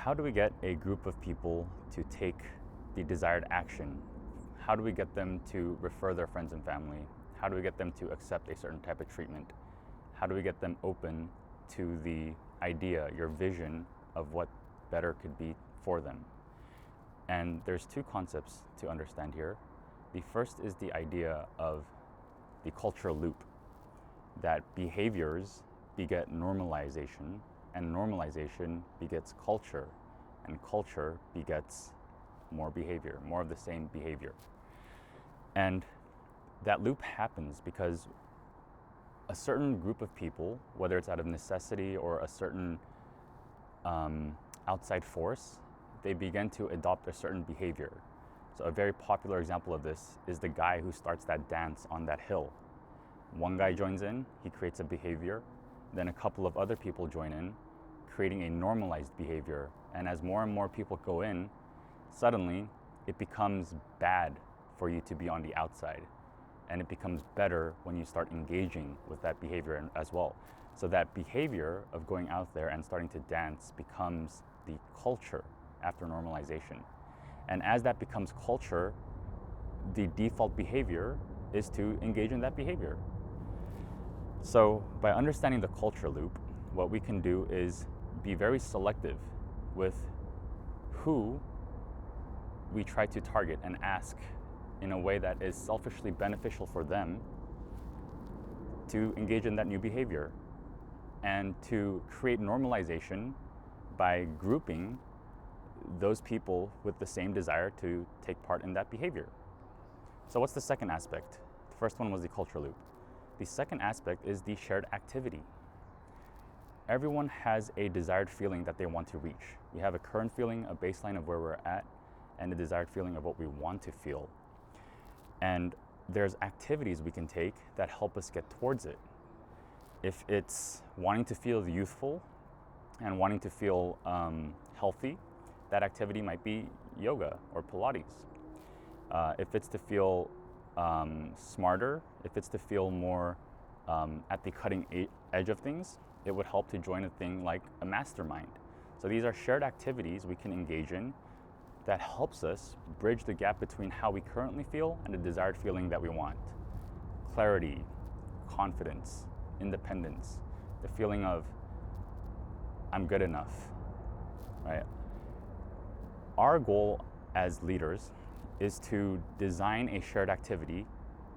How do we get a group of people to take the desired action? How do we get them to refer their friends and family? How do we get them to accept a certain type of treatment? How do we get them open to the idea, your vision of what better could be for them? And there's two concepts to understand here. The first is the idea of the cultural loop, that behaviors beget normalization, and normalization begets culture, and culture begets more behavior, more of the same behavior. And that loop happens because a certain group of people, whether it's out of necessity or a certain outside force, they begin to adopt a certain behavior. So a very popular example of this is the guy who starts that dance on that hill. One guy joins in, he creates a behavior, then a couple of other people join in, creating a normalized behavior. And as more and more people go in, suddenly it becomes bad for you to be on the outside. And it becomes better when you start engaging with that behavior as well. So that behavior of going out there and starting to dance becomes the culture after normalization. And as that becomes culture, the default behavior is to engage in that behavior. So by understanding the culture loop, what we can do is be very selective with who we try to target and ask in a way that is selfishly beneficial for them to engage in that new behavior, and to create normalization by grouping those people with the same desire to take part in that behavior. So what's the second aspect? The first one was the culture loop. The second aspect is the shared activity. Everyone has a desired feeling that they want to reach. We have a current feeling, a baseline of where we're at, and a desired feeling of what we want to feel. And there's activities we can take that help us get towards it. If it's wanting to feel youthful and wanting to feel healthy, that activity might be yoga or Pilates. If it's to feel smarter, if it's to feel more at the cutting edge of things, it would help to join a thing like a mastermind. So these are shared activities we can engage in that helps us bridge the gap between how we currently feel and the desired feeling that we want. Clarity, confidence, independence, the feeling of I'm good enough, right? Our goal as leaders is to design a shared activity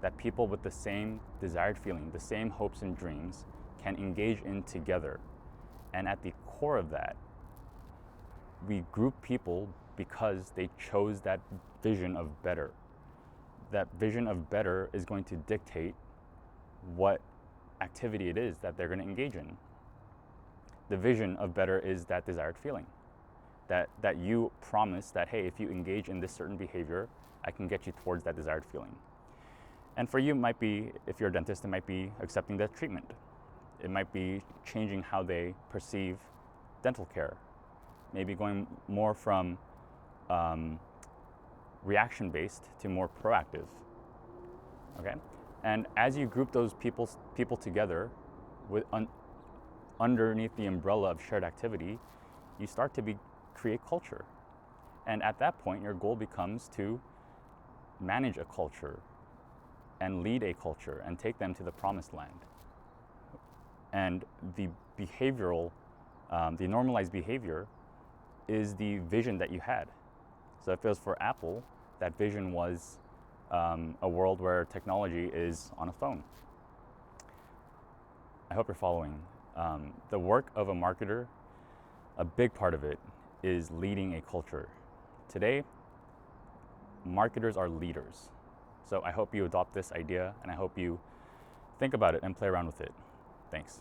that people with the same desired feeling, the same hopes and dreams can engage in together. And at the core of that, we group people because they chose that vision of better. That vision of better is going to dictate what activity it is that they're going to engage in. The vision of better is that desired feeling. That you promise that, hey, if you engage in this certain behavior, I can get you towards that desired feeling. And for you, it might be, if you're a dentist, it might be accepting that treatment. It might be changing how they perceive dental care. Maybe going more from reaction-based to more proactive. Okay? And as you group those people together with underneath the umbrella of shared activity, you start to create culture. And at that point, your goal becomes to manage a culture and lead a culture and take them to the promised land. And the behavioral, the normalized behavior is the vision that you had. So if it was for Apple, that vision was a world where technology is on a phone. I hope you're following. The work of a marketer, a big part of it is leading a culture. Today, marketers are leaders. So I hope you adopt this idea, and I hope you think about it and play around with it. Thanks.